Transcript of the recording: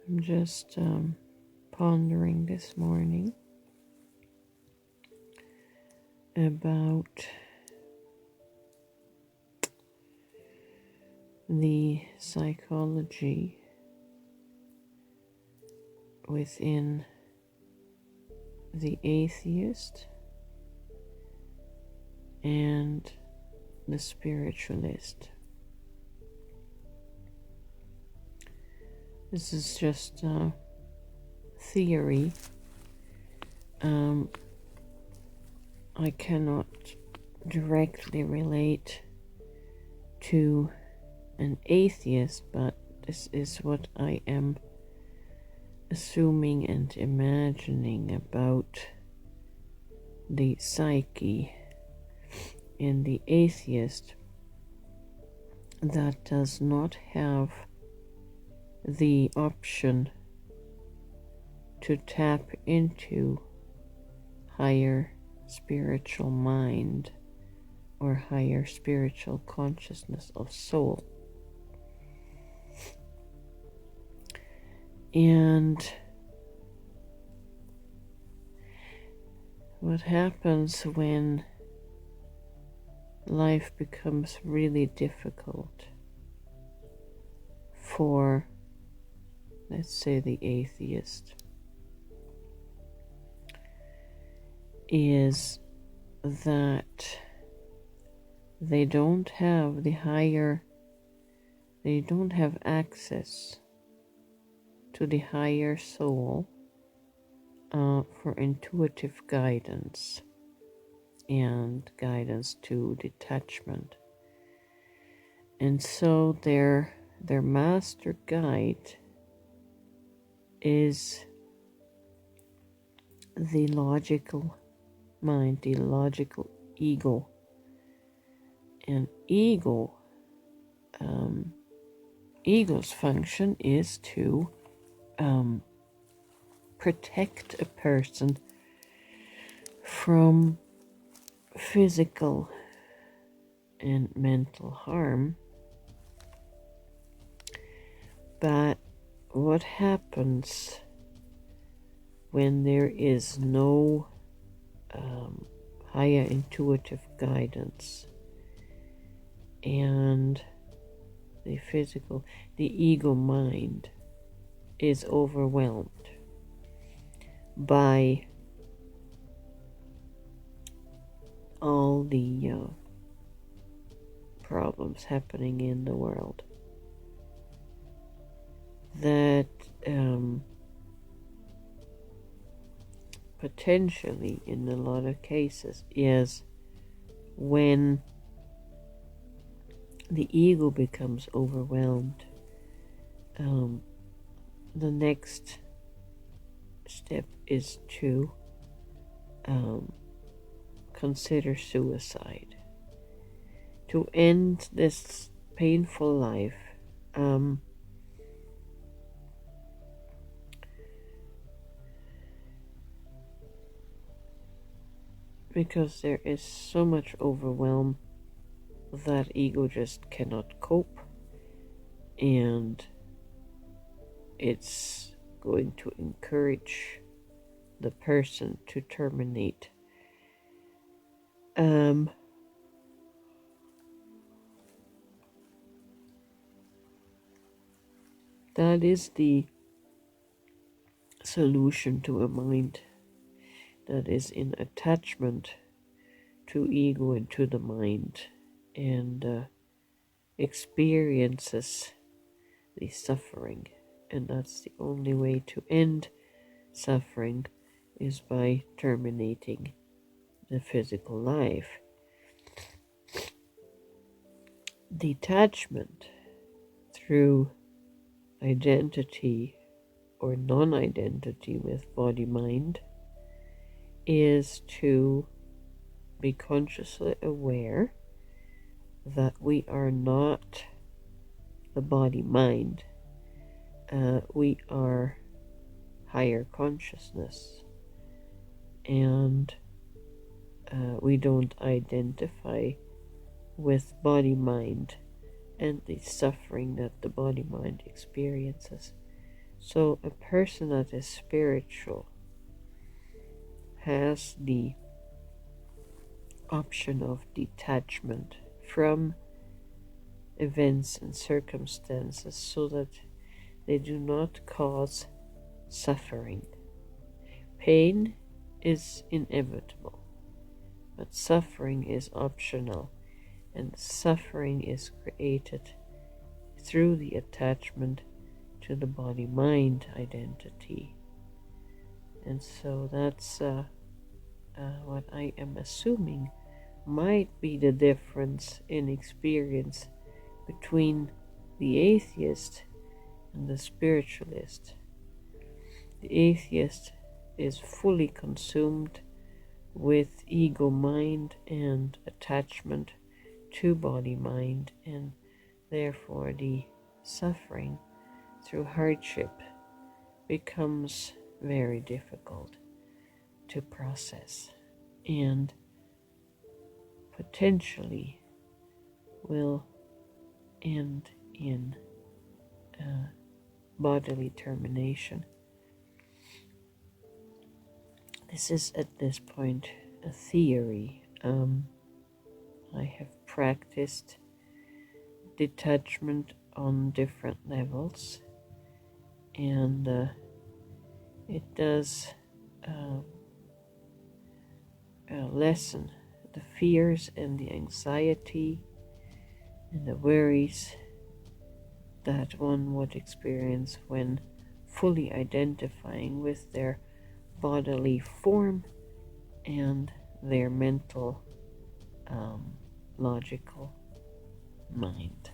I'm just pondering this morning about the psychology within the atheist and the spiritualist. This is just a theory. I cannot directly relate to an atheist, but this is what I am assuming and imagining about the psyche in the atheist that does not have the option to tap into higher spiritual mind or higher spiritual consciousness of soul. And what happens when life becomes really difficult for, let's say, the atheist, is that they don't have access to the higher soul for intuitive guidance and guidance to detachment. And so their master guide is the logical mind, the logical ego. And ego's function is to protect a person from physical and mental harm. But what happens when there is no higher intuitive guidance and the ego mind is overwhelmed by all the problems happening in the world? That potentially, in a lot of cases, is when the ego becomes overwhelmed. The next step is to consider suicide, to end this painful life. Because there is so much overwhelm that ego just cannot cope, and it's going to encourage the person to terminate. That is the solution to a mind that is in attachment to ego and to the mind, and experiences the suffering. And that's the only way to end suffering, is by terminating the physical life. Detachment through identity or non-identity with body-mind is to be consciously aware that we are not the body-mind. We are higher consciousness, and we don't identify with body-mind and the suffering that the body-mind experiences. So a person that is spiritual has the option of detachment from events and circumstances so that they do not cause suffering. Pain is inevitable, but suffering is optional, and suffering is created through the attachment to the body-mind identity. And so that's what I am assuming might be the difference in experience between the atheist and the spiritualist. The atheist is fully consumed with ego mind and attachment to body mind, and therefore the suffering through hardship becomes very difficult to process and potentially will end in bodily termination. This is at this point a theory. I have practiced detachment on different levels, and it does lessen the fears and the anxiety and the worries that one would experience when fully identifying with their bodily form and their mental, logical mind.